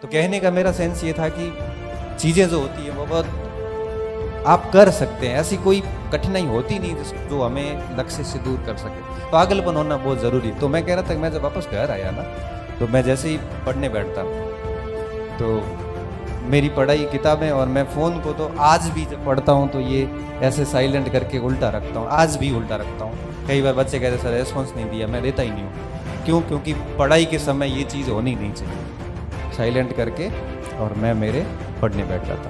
तो कहने का मेरा सेंस ये था कि चीज़ें जो होती है वो बहुत आप कर सकते हैं, ऐसी कोई कठिनाई होती नहीं जो हमें लक्ष्य से दूर कर सके। पागलपन होना बहुत ज़रूरी है। तो मैं कह रहा था कि मैं जब वापस घर आया ना, तो मैं जैसे ही पढ़ने बैठता तो मेरी पढ़ाई किताबें, और मैं फ़ोन को तो आज भी जब पढ़ता हूँ तो ये ऐसे साइलेंट करके उल्टा रखता हूँ, आज भी उल्टा रखता हूँ। कई बार बच्चे कहते सर रेस्पॉन्स नहीं दिया, मैं देता ही नहीं हूँ। क्यों? क्योंकि पढ़ाई के समय ये चीज़ होनी नहीं चाहिए। साइलेंट करके और मैं मेरे पढ़ने बैठ जाता।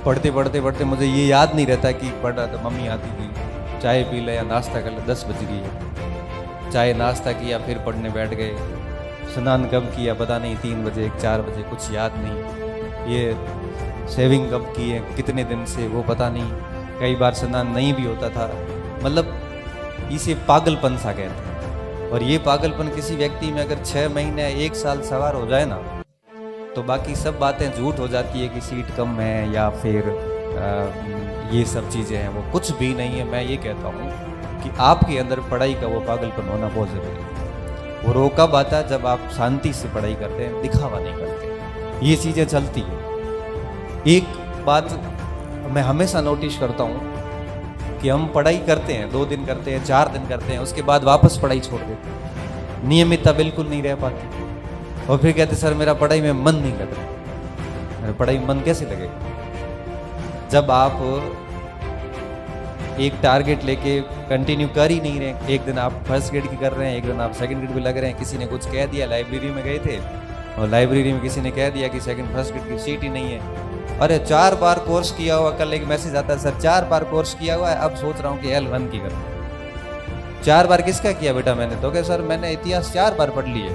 पढ़ते पढ़ते पढ़ते मुझे ये याद नहीं रहता कि पढ़ रहा था, मम्मी आती थी, चाय पी ले या नाश्ता कर ले, 10 बज गई है, चाय नाश्ता किया फिर पढ़ने बैठ गए, स्नान कब किया पता नहीं, 3 बजे 4 बजे कुछ याद नहीं, ये सेविंग कब की है कितने दिन से वो पता नहीं, कई बार स्नान नहीं भी होता था। मतलब इसे पागलपन सा कहते हैं। और ये पागलपन किसी व्यक्ति में अगर 6 महीने 1 साल सवार हो जाए ना, तो बाकी सब बातें झूठ हो जाती है कि सीट कम है या फिर ये सब चीज़ें हैं, वो कुछ भी नहीं है। मैं ये कहता हूँ कि आपके अंदर पढ़ाई का वो पागलपन होना बहुत ज़रूरी है। वो रोका आता है जब आप शांति से पढ़ाई करते हैं, दिखावा नहीं करते, ये चीज़ें चलती है। एक बात मैं हमेशा नोटिस करता हूँ कि हम पढ़ाई करते हैं, 2 दिन करते हैं, 4 दिन करते हैं, उसके बाद वापस पढ़ाई छोड़ देते हैं, नियमितता बिल्कुल नहीं रह पाती, और फिर कहते सर मेरा पढ़ाई में मन नहीं लग रहा। मेरा पढ़ाई में मन कैसे लगेगा? जब आप एक टारगेट लेके कंटिन्यू कर ही नहीं रहे, एक दिन आप फर्स्ट ग्रेड की कर रहे हैं, एक दिन आप सेकंड ग्रेड भी लग रहे हैं, किसी ने कुछ कह दिया, लाइब्रेरी में गए थे और लाइब्रेरी में किसी ने कह दिया कि फर्स्ट ग्रेड की सीट ही नहीं है। अरे 4 बार कोर्स किया हुआ, कल एक मैसेज आता है सर 4 बार कोर्स किया हुआ है, अब सोच रहा हूँ कि L1 की करूँ। 4 बार किसका किया बेटा मैंने? तो क्या सर मैंने इतिहास 4 बार पढ़ लिए,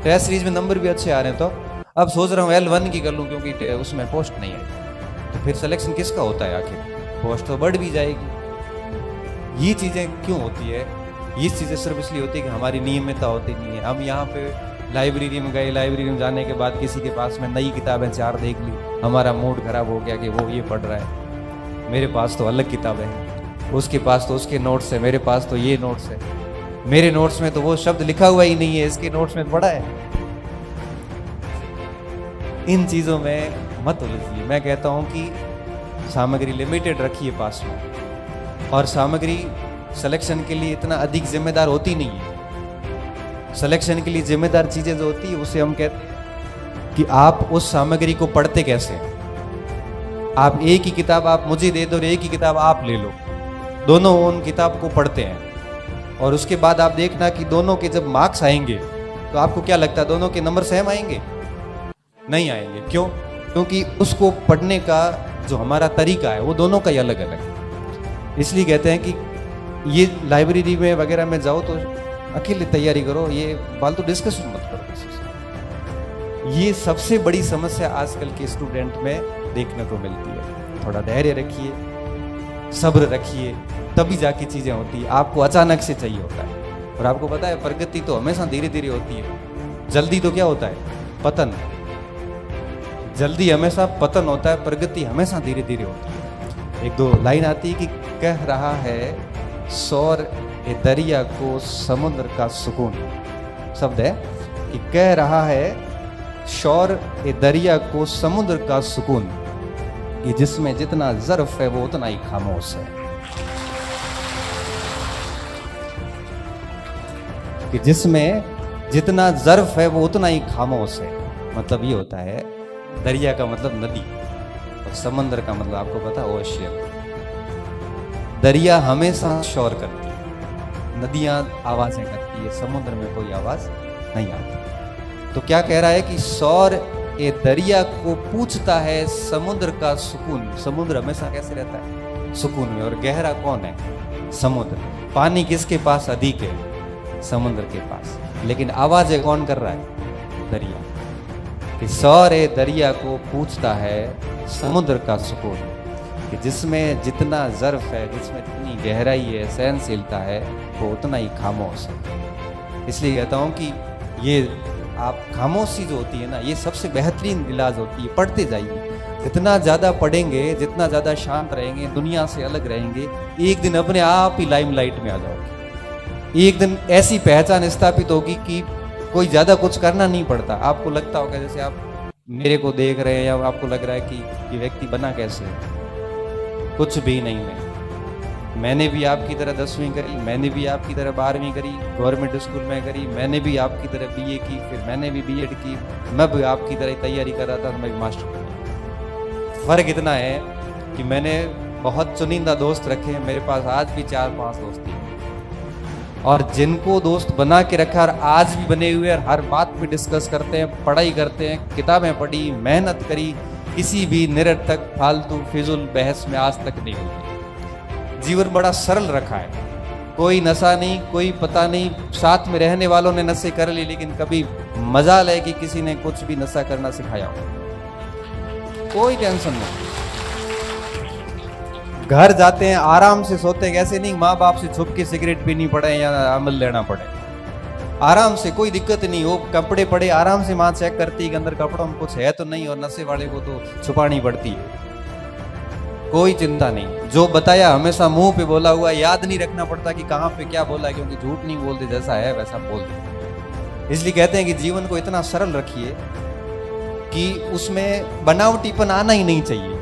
टेस्ट सीरीज में नंबर भी अच्छे आ रहे हैं, तो अब सोच रहा हूँ L1 की कर लूँ क्योंकि उसमें पोस्ट नहीं है। तो फिर सिलेक्शन किसका होता है आखिर? पोस्ट तो बढ़ भी जाएगी। ये चीज़ें क्यों होती है? ये चीज़ें सिर्फ इसलिए होती है कि हमारी नियमितता होती नहीं है। हम यहाँ पे लाइब्रेरी में गए, लाइब्रेरी में जाने के बाद किसी के पास में नई किताबें 4 देख ली, हमारा मूड खराब हो गया कि वो ये पढ़ रहा है, मेरे पास तो अलग किताबें हैं, उसके पास तो उसके नोट्स है, मेरे पास तो ये नोट्स है, मेरे नोट्स में तो वो शब्द लिखा हुआ ही नहीं है, इसके नोट्स में पढ़ा है। इन चीज़ों में मत उलझिए। मैं कहता हूँ कि सामग्री लिमिटेड रखिए पास में, और सामग्री सिलेक्शन के लिए इतना अधिक जिम्मेदार होती नहीं है। सिलेक्शन के लिए जिम्मेदार चीज़ें जो होती है उसे हम कहते हैं कि आप उस सामग्री को पढ़ते कैसे हैं। आप एक ही किताब आप मुझे दे दो और एक ही किताब आप ले लो, दोनों उन किताब को पढ़ते हैं, और उसके बाद आप देखना कि दोनों के जब मार्क्स आएंगे तो आपको क्या लगता है दोनों के नंबर सेम आएंगे? नहीं आएंगे। क्यों? क्योंकि उसको पढ़ने का जो हमारा तरीका है वो दोनों का ही अलग अलग है। इसलिए कहते हैं कि ये लाइब्रेरी में वगैरह में जाओ तो अकेले तैयारी करो, ये फालतू डिस्कशन मत करो किसी से। ये सबसे बड़ी समस्या आजकल के स्टूडेंट में देखने को मिलती है। थोड़ा धैर्य रखिए, सब्र रखिए, तभी जाके चीज़ें होती है। आपको अचानक से चाहिए होता है, और आपको पता है प्रगति तो हमेशा धीरे धीरे होती है। जल्दी तो क्या होता है? पतन। जल्दी हमेशा पतन होता है, प्रगति हमेशा धीरे धीरे होती है। 1-2 लाइन आती है कि कह रहा है सौर ए दरिया को समुद्र का सुकून। शब्द है कि कह रहा है शौर ए दरिया को समुद्र का सुकून, कि जिसमें जितना ज़र्फ है वो उतना ही खामोश है। कि जिसमें जितना ज़र्फ है वो उतना ही खामोश है। मतलब ये होता है, दरिया का मतलब नदी, और समंदर का मतलब आपको पता है ओशियन। दरिया हमेशा शोर करती है, नदियां आवाजें करती है, समुद्र में कोई आवाज नहीं आती। तो क्या कह रहा है कि शौर ए दरिया को पूछता है समुद्र का सुकून। समुद्र हमेशा कैसे रहता है? सुकून में। और गहरा कौन है? समुद्र। पानी किसके पास अधिक है? समुद्र के पास। लेकिन आवाजें कौन कर रहा है? दरिया। कि शौर ए दरिया को पूछता है समुद्र का सुकून, कि जिसमें जितना ज़र्फ है, जिसमें जितनी गहराई है, सहनशीलता है, वो उतना ही खामोश है। इसलिए कहता हूँ कि ये आप खामोशी जो होती है ना, ये सबसे बेहतरीन इलाज होती है। पढ़ते जाइए, जितना ज़्यादा पढ़ेंगे, जितना ज़्यादा शांत रहेंगे, दुनिया से अलग रहेंगे, एक दिन अपने आप ही लाइमलाइट में आ जाओगे। एक दिन ऐसी पहचान स्थापित होगी कि कोई ज़्यादा कुछ करना नहीं पड़ता। आपको लगता होगा जैसे आप मेरे को देख रहे हैं या आपको लग रहा है कि ये व्यक्ति बना कैसे है, कुछ भी नहीं है। मैंने भी आपकी तरह 10वीं करी, मैंने भी आपकी तरह 12वीं करी, गवर्नमेंट स्कूल में करी, मैंने भी आपकी तरह बीए की, फिर मैंने भी बीएड की, मैं भी आपकी तरह तैयारी कर रहा था, मैं भी मास्टर बना। फर्क इतना है कि मैंने बहुत चुनिंदा दोस्त रखे हैं, मेरे पास आज भी 4-5 दोस्त हैं, और जिनको दोस्त बना के रखा और आज भी बने हुए, हर बात पे डिस्कस करते हैं, पढ़ाई करते हैं, किताबें पढ़ी, मेहनत करी, किसी भी निरर्थक फालतू फिजूल बहस में आज तक नहीं हुई। जीवन बड़ा सरल रखा है, कोई नशा नहीं, कोई पता नहीं, साथ में रहने वालों ने नशे कर ली लेकिन कभी मजाल है कि किसी ने कुछ भी नशा करना सिखाया हो, कोई टेंशन नहीं। घर जाते हैं आराम से सोते हैं, ऐसे नहीं माँ बाप से छुप के सिगरेट पीनी पड़े या अमल लेना पड़े, आराम से, कोई दिक्कत नहीं। वो कपड़े पड़े आराम से माँ चेक करती है कि अंदर कपड़ों में कुछ है तो नहीं, और नशे वाले को तो छुपानी पड़ती है, कोई चिंता नहीं। जो बताया हमेशा मुंह पे बोला हुआ, याद नहीं रखना पड़ता कि कहाँ पे क्या बोला, क्योंकि झूठ नहीं बोलते, जैसा है वैसा बोलते। इसलिए कहते हैं कि जीवन को इतना सरल रखिए कि उसमें बनावटीपन आना ही नहीं चाहिए।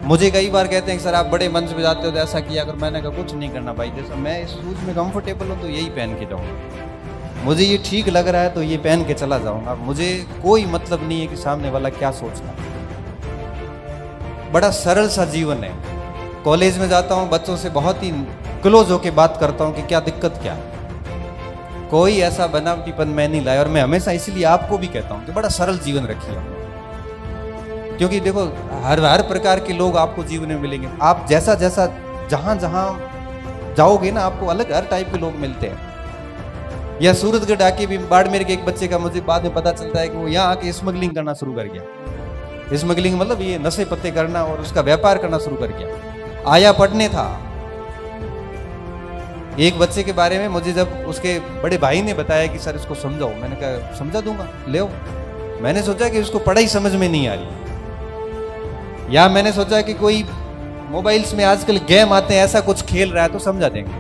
मुझे कई बार कहते हैं कि सर आप बड़े मंच पे जाते हो तो ऐसा किया, अगर मैंने कहा कुछ नहीं करना भाई, जैसा मैं इस शूज में कंफर्टेबल हूँ तो यही पहन के जाऊँगा, मुझे ये ठीक लग रहा है तो ये पहन के चला जाऊँगा, मुझे कोई मतलब नहीं है कि सामने वाला क्या सोचता है। बड़ा सरल सा जीवन है। कॉलेज में जाता हूँ, बच्चों से बहुत ही क्लोज होके बात करता हूँ कि क्या दिक्कत क्या है, कोई ऐसा बनावटीपन मैं नहीं लाया। और मैं हमेशा इसलिए आपको भी कहता हूँ कि बड़ा सरल जीवन रखिए, क्योंकि देखो हर प्रकार के लोग आपको जीवन में मिलेंगे। आप जैसा जैसा जहां जहां जाओगे ना, आपको अलग हर टाइप के लोग मिलते हैं। या सूरतगढ़ आके भी बाड़मेर के एक बच्चे का मुझे बाद में पता चलता है कि वो यहाँ आके स्मगलिंग करना शुरू कर गया। स्मगलिंग मतलब ये नशे पत्ते करना और उसका व्यापार करना शुरू कर गया। आया पढ़ने था। एक बच्चे के बारे में मुझे जब उसके बड़े भाई ने बताया कि सर इसको समझाओ, मैंने कहा समझा दूंगा, ले आओ। मैंने सोचा कि उसको पढ़ाई समझ में नहीं आ रही, या मैंने सोचा कि कोई मोबाइल्स में आजकल गेम आते हैं, ऐसा कुछ खेल रहा है तो समझा देंगे,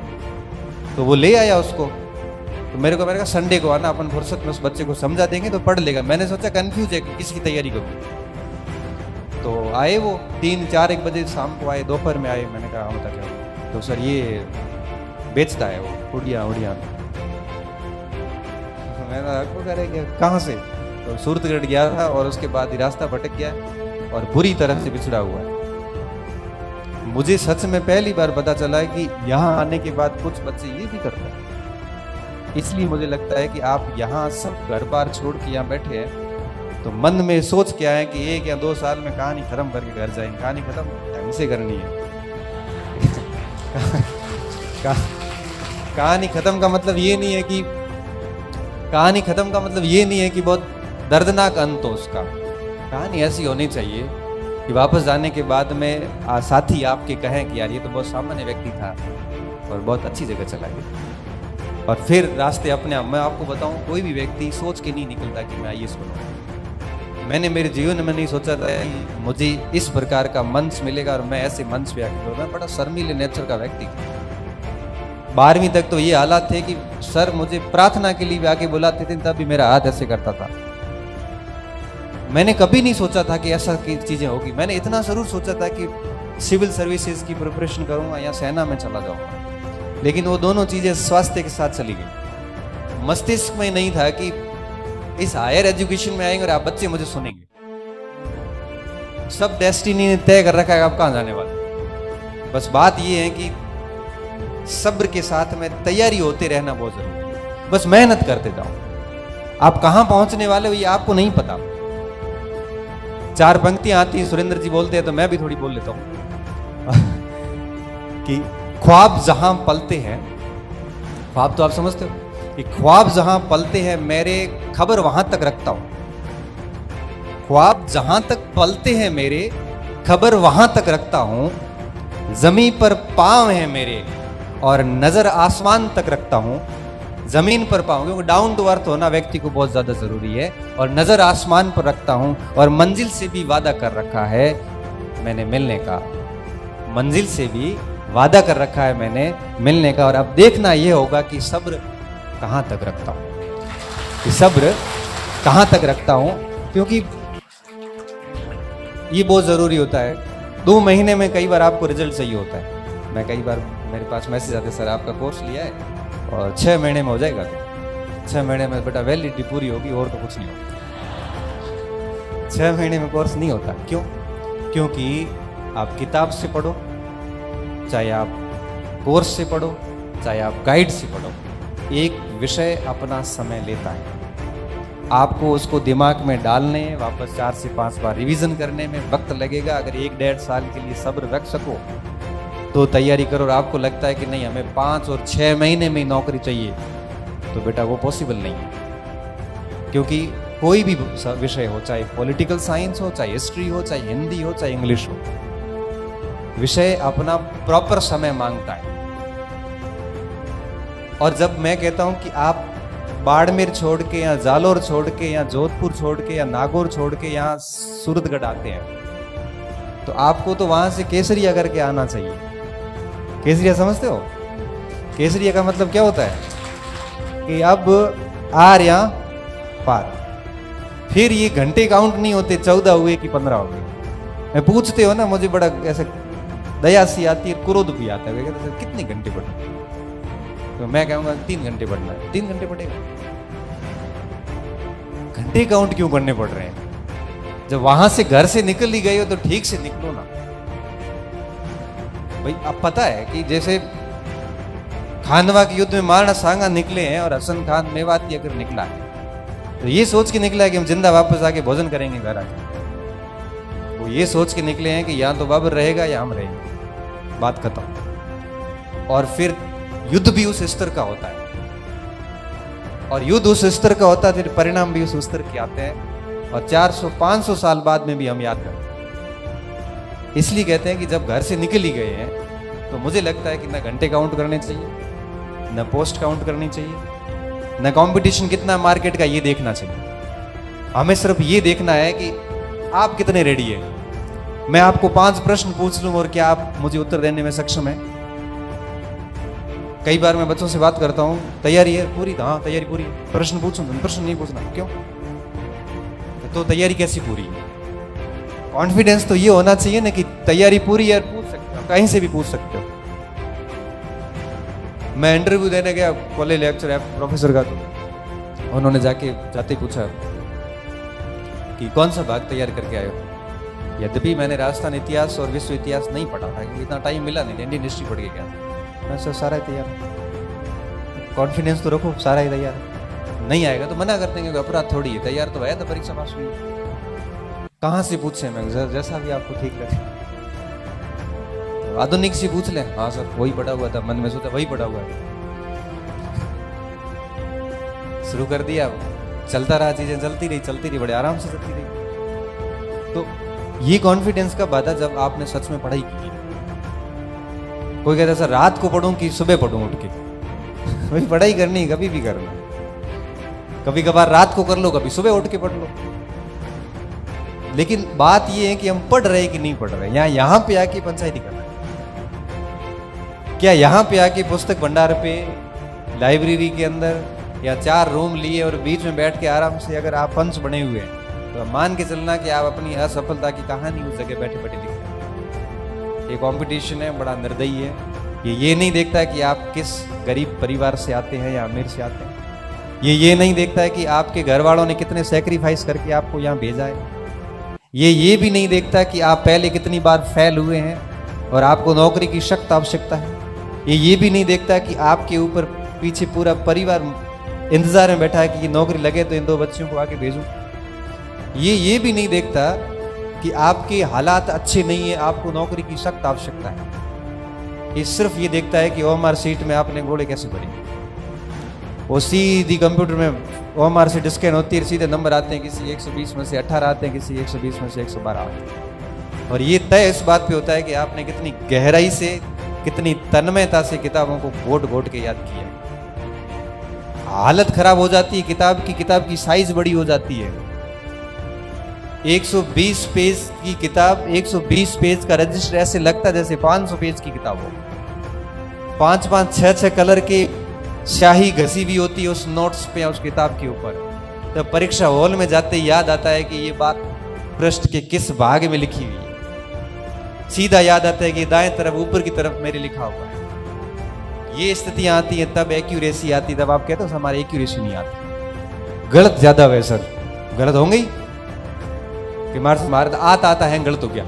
तो वो ले आया उसको। तो मेरे को कहा संडे को आना, अपन फुर्सत में उस बच्चे को समझा देंगे तो पढ़ लेगा। मैंने सोचा कंफ्यूज है कि किसकी तैयारी करूँ, तो आए वो 3-4 बजे शाम को आए, दोपहर में आए। मैंने कहा होता क्या, तो सर ये बेचता है वो उड़िया। मैंने आपको कह रहे कहाँ से, तो सूरतगढ़ गया था और उसके बाद ही रास्ता भटक गया और बुरी तरह से बिछड़ा हुआ है। मुझे सच में पहली बार पता चला है कि यहाँ आने के बाद कुछ बच्चे ये भी करते हैं। इसलिए मुझे लगता है कि आप यहाँ सब घर बार छोड़ के यहाँ बैठे हैं तो मन में सोच के आए कि 1 या 2 साल में कहानी खत्म करके घर जाएंगे। कहानी खत्म ढंग से करनी है। कहानी खत्म का मतलब ये नहीं है कि बहुत दर्दनाक अंत हो उसका। कहानी ऐसी होनी चाहिए कि वापस जाने के बाद में साथी आपके कहें कि यार ये तो बहुत सामान्य व्यक्ति था और बहुत अच्छी जगह चला गया। और फिर रास्ते अपने आप। मैं आपको बताऊं, कोई भी व्यक्ति सोच के नहीं निकलता कि मैं IAS बनूंगा। मैंने मेरे जीवन में नहीं सोचा था कि मुझे इस प्रकार का मंच मिलेगा और मैं ऐसे मंच पे आके। मैं बड़ा शर्मीले नेचर का व्यक्ति था। 12वीं तक तो ये हालात थे कि सर मुझे प्रार्थना के लिए भी आके बुलाते थे, तब भी मेरा हाथ ऐसे करता था। मैंने कभी नहीं सोचा था कि ऐसा की चीजें होगी। मैंने इतना जरूर सोचा था कि सिविल सर्विसेज की प्रिपरेशन करूंगा या सेना में चला जाऊंगा, लेकिन वो दोनों चीजें स्वास्थ्य के साथ चली गई। मस्तिष्क में नहीं था कि इस हायर एजुकेशन में आएंगे और आप बच्चे मुझे सुनेंगे। सब डेस्टिनी ने तय कर रखा है आप कहां जाने वाले। बस बात ये है कि सब्र के साथ में तैयारी होते रहना बहुत जरूरी है। बस मेहनत करते जाओ। आप कहां पहुंचने वाले हो ये आपको नहीं पता। 4 पंक्तियां आती हैं, सुरेंद्र जी बोलते हैं तो मैं भी थोड़ी बोल लेता हूं कि ख्वाब जहां पलते हैं, ख्वाब तो आप समझते हो कि ख्वाब जहां पलते हैं मेरे, खबर वहां तक रखता हूं। ख्वाब जहां तक पलते हैं मेरे, खबर वहां तक रखता हूं। जमीन पर पांव हैं मेरे और नजर आसमान तक रखता हूं। जमीन पर पाऊं, क्योंकि डाउन टू अर्थ होना व्यक्ति को बहुत ज्यादा जरूरी है। और नजर आसमान पर रखता हूं और मंजिल से भी वादा कर रखा है मैंने मिलने का। मंजिल से भी वादा कर रखा है मैंने मिलने का। और अब देखना यह होगा कि सब्र कहां तक रखता हूं। कि सब्र कहाँ तक रखता हूँ, क्योंकि ये बहुत ज़रूरी होता है। 2 महीने में कई बार आपको रिजल्ट चाहिए होता है। मैं कई बार मेरे पास मैसेज आते, सर आपका कोर्स लिया है और 6 महीने में हो जाएगा। 6 महीने में बेटा वैलिडिटी पूरी होगी और तो कुछ नहीं होगा। 6 महीने में कोर्स नहीं होता। क्यों? क्योंकि आप किताब से पढ़ो, चाहे आप कोर्स से पढ़ो, चाहे आप गाइड से पढ़ो, एक विषय अपना समय लेता है। आपको उसको दिमाग में डालने, वापस 4 से 5 बार रिवीजन करने में वक्त लगेगा। अगर 1-1.5 साल के लिए सब्र रख सको तो तैयारी करो। और आपको लगता है कि नहीं हमें 5 और 6 महीने में नौकरी चाहिए, तो बेटा वो पॉसिबल नहीं है। क्योंकि कोई भी विषय हो, चाहे पॉलिटिकल साइंस हो, चाहे हिस्ट्री हो, चाहे हिंदी हो, चाहे इंग्लिश हो, विषय अपना प्रॉपर समय मांगता है। और जब मैं कहता हूं कि आप बाड़मेर छोड़ के या जालोर छोड़ के या जोधपुर छोड़ के या नागौर छोड़ के यहाँ सूरतगढ़ आते हैं, तो आपको तो वहां से केसरिया करके आना चाहिए। केसरिया समझते हो? केसरिया का मतलब क्या होता है कि अब आर या पार। फिर ये घंटे काउंट नहीं होते, 14 हुए कि 15 हो गए। मैं पूछते हो ना, मुझे बड़ा ऐसे दया सी आती है, क्रोध भी आता है। कहते हैं कितने घंटे पढ़ना? तो मैं कहूंगा 3 घंटे पढ़ना है। 3 घंटे पढ़ेगा? घंटे काउंट क्यों करने पड़ रहे हैं? जब वहां से घर से निकल ही गए हो तो ठीक से निकलो ना भाई। अब पता है कि जैसे खानवा के युद्ध में महाराणा सांगा निकले हैं और हसन खान मेवाती अगर निकला है, तो ये सोच के निकला है कि हम जिंदा वापस आके भोजन करेंगे घर आके। वो ये सोच के निकले हैं कि यहाँ तो बाबर रहेगा या हम रहेंगे, बात खत्म। और फिर युद्ध भी उस स्तर का होता है, और युद्ध उस स्तर का होता है, फिर परिणाम भी उस स्तर के आते हैं। और 400-500 साल बाद में भी हम याद करते हैं। इसलिए कहते हैं कि जब घर से निकल ही गए हैं, तो मुझे लगता है कि ना घंटे काउंट करने चाहिए, न पोस्ट काउंट करनी चाहिए, न कंपटीशन कितना मार्केट का ये देखना चाहिए। हमें सिर्फ ये देखना है कि आप कितने रेडी है। मैं आपको 5 प्रश्न पूछ लूं और क्या आप मुझे उत्तर देने में सक्षम है? कई बार मैं बच्चों से बात करता हूं, तैयारी है पूरी? हाँ तैयारी पूरी है। प्रश्न पूछूं? प्रश्न नहीं पूछना। क्यों? तो तैयारी कैसी पूरी है? कॉन्फिडेंस तो ये होना चाहिए ना कि तैयारी पूरी है, पूछ सकते हो, कहीं से भी पूछ सकते हो। मैं इंटरव्यू देने गया कॉलेज लेक्चर है प्रोफेसर का, तो उन्होंने जाते ही पूछा कि कौन सा भाग तैयार करके आए हो। यद्यपि मैंने राजस्थान इतिहास और विश्व इतिहास नहीं पढ़ा था, क्योंकि इतना टाइम मिला नहीं, इंडियन हिस्ट्री पढ़ के गया। मैं सर सारा ही तैयार। कॉन्फिडेंस तो रखो, सारा ही तैयार है। नहीं आएगा तो मना करते हैं, क्योंकि अपराध थोड़ी है। तैयार तो है, तो परीक्षा पास हुई। कहाँ से पूछे? मैं जैसा भी आपको ठीक लगे। तो आधुनिक से पूछ ले। हाँ सर वही पढ़ा हुआ था, मन में सोचा वही पढ़ा हुआ है। शुरू कर दिया, चलता रहा, चीजें चलती रही, बड़े आराम से चलती रही। तो ये कॉन्फिडेंस का बाधा जब आपने सच में पढ़ाई की। कोई कहता सर रात को पढ़ूं कि सुबह पढ़ूं उठ के? वही पढ़ाई करनी, कभी भी करना। कभी कभार रात को कर लो, कभी सुबह उठ के पढ़ लो। लेकिन बात ये है कि हम पढ़ रहे कि नहीं पढ़ रहे। यहां पे आके पंचायती करना है। क्या यहां पे आके पुस्तक भंडार पे, लाइब्रेरी के अंदर या 4 रूम लिए और बीच में बैठ के आराम से अगर आप पंच बने हुए हैं, तो मान के चलना कि आप अपनी असफलता की कहानी उस जगह बैठे बैठे लिख रहे हैं। ये कंपटीशन है, बड़ा निर्दयी है। ये नहीं देखता है कि आप किस गरीब परिवार से आते हैं या अमीर से आते हैं। ये नहीं देखता है कि आपके घर वालों ने कितने सैक्रिफाइस करके आपको यहाँ भेजा है। ये भी नहीं देखता कि आप पहले कितनी बार फेल हुए हैं और आपको नौकरी की सख्त आवश्यकता है। ये भी नहीं देखता कि आपके ऊपर पीछे पूरा परिवार इंतजार में बैठा है कि ये नौकरी लगे तो इन 2 बच्चों को आगे भेजूं। ये भी नहीं देखता कि आपके हालात अच्छे नहीं है, आपको नौकरी की सख्त आवश्यकता है। ये सिर्फ ये देखता है कि ओएमआर सीट में आपने घोड़े कैसे भरे। वो सीधी कंप्यूटर में ओएमआर सीट स्कैन होती है, सीधे नंबर आते हैं, किसी 120 में से 18 आते हैं, किसी 120 में से 112 आते हैं। और ये तय इस बात पे होता है कि आपने कितनी गहराई से, कितनी तन्मयता से किताबों को घोट के याद किया है। हालत खराब हो जाती है किताब की साइज बड़ी हो जाती है। 120 पेज की किताब, 120 पेज का रजिस्टर ऐसे लगता है जैसे 500 पेज की किताब हो। 5-5, 6-6 कलर के स्याही घसी भी होती है उस नोट्स पे या उस किताब के ऊपर। तो परीक्षा हॉल में जाते ही याद आता है कि ये बात पृष्ठ के किस भाग में लिखी हुई है। सीधा याद आता है कि दाएं तरफ ऊपर की तरफ मेरे लिखा हुआ है। ये स्थितियां आती हैं तब एक्यूरेसी आती, तब आप कहते हो हमारी एक्यूरेसी नहीं आती, गलत ज्यादा हुए सर, गलत होंगे ही कि मार्च आता आता है गलत हो गया,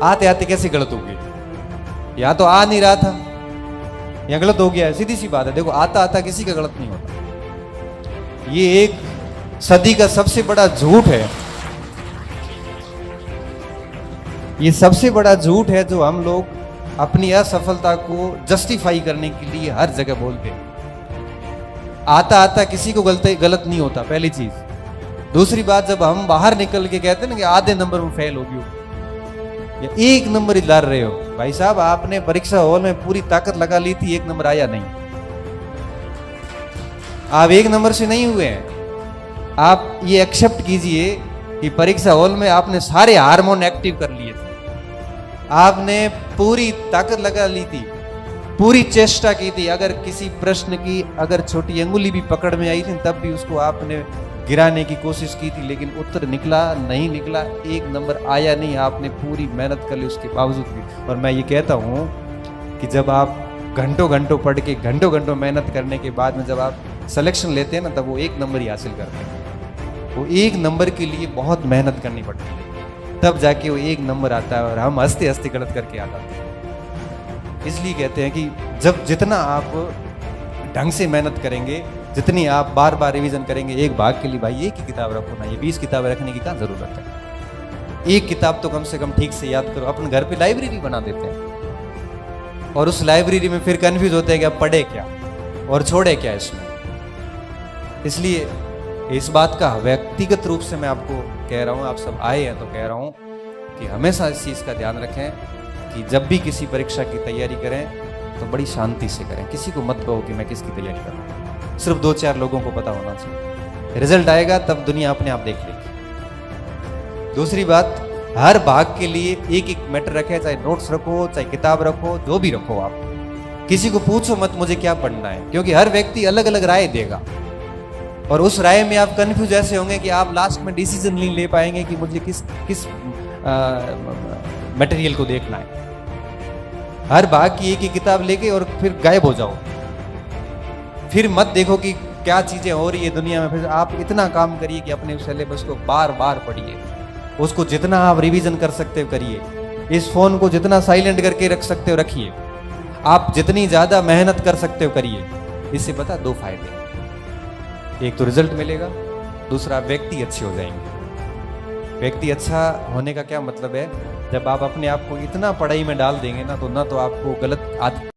आते आते कैसे गलत हो गया, या तो आ नहीं रहा था या गलत हो गया है, सीधी सी बात है। देखो आता आता किसी का गलत नहीं होता। ये एक सदी का सबसे बड़ा झूठ है, ये सबसे बड़ा झूठ है जो हम लोग अपनी असफलता को जस्टिफाई करने के लिए हर जगह बोलते हैं। आता आता किसी को गलत नहीं होता, पहली चीज। दूसरी बात, जब हम बाहर निकल के कहते हैं ना कि आधे नंबर में फेल हो गए हो या एक नंबर ही लार रहे हो, भाई साहब आपने परीक्षा हॉल में पूरी ताकत लगा ली थी, एक नंबर आया नहीं। आप एक नंबर से नहीं हुए हैं। आप ये एक्सेप्ट कीजिए कि परीक्षा हॉल में आपने सारे हार्मोन एक्टिव कर लिए थे, आपने पूरी ताकत लगा ली थी, पूरी चेष्टा की थी। अगर किसी प्रश्न की अगर छोटी अंगुली भी पकड़ में आई थी तब भी उसको आपने गिराने की कोशिश की थी, लेकिन उत्तर निकला नहीं निकला, एक नंबर आया नहीं। आपने पूरी मेहनत कर ली उसके बावजूद भी। और मैं ये कहता हूँ कि जब आप घंटों घंटों पढ़ के घंटों घंटों मेहनत करने के बाद में जब आप सिलेक्शन लेते हैं ना, तब वो एक नंबर ही हासिल करते हैं। वो एक नंबर के लिए बहुत मेहनत करनी पड़ती है, तब जाके वो एक नंबर आता है और हम हंसते हंसते गलत करके आ जाते हैं। इसलिए कहते हैं कि जब जितना आप ढंग से मेहनत करेंगे, जितनी आप बार बार रिवीजन करेंगे, एक भाग के लिए भाई एक ही किताब रखो ना, ये 20 किताबें रखने की क्या जरूरत है। एक किताब तो कम से कम ठीक से याद करो। अपने घर पे लाइब्रेरी बना देते हैं और उस लाइब्रेरी में फिर कंफ्यूज होते हैं कि अब पढ़े क्या और छोड़े क्या इसमें। इसलिए इस बात का व्यक्तिगत रूप से मैं आपको कह रहा हूँ, आप सब आए हैं तो कह रहा हूँ कि हमेशा इस चीज़ का ध्यान रखें कि जब भी किसी परीक्षा की तैयारी करें तो बड़ी शांति से करें। किसी को मत कहो कि मैं किसकी तैयारी कर रहा हूँ, सिर्फ 2-4 लोगों को पता होना चाहिए। रिजल्ट आएगा तब दुनिया अपने आप देख लेगी। दूसरी बात, हर भाग के लिए एक एक मैटर रखे, चाहे नोट्स रखो, चाहे किताब रखो, जो भी रखो। आप किसी को पूछो मत मुझे क्या पढ़ना है, क्योंकि हर व्यक्ति अलग अलग राय देगा और उस राय में आप कंफ्यूज ऐसे होंगे कि आप लास्ट में डिसीजन नहीं ले पाएंगे कि मुझे किस मटेरियल को देखना है। हर भाग की एक ही किताब लेके और फिर गायब हो जाओ, फिर मत देखो कि क्या चीजें हो रही है दुनिया में। फिर आप इतना काम करिए कि अपने सिलेबस को बार बार पढ़िए, उसको जितना आप रिवीजन कर सकते हो करिए। इस फोन को जितना साइलेंट करके रख सकते हो रखिए। आप जितनी ज्यादा मेहनत कर सकते हो करिए। इससे पता 2 फायदे, एक तो रिजल्ट मिलेगा, दूसरा व्यक्ति अच्छे हो जाएंगे। व्यक्ति अच्छा होने का क्या मतलब है, जब आप अपने आप को इतना पढ़ाई में डाल देंगे ना, तो ना तो आपको गलत आदत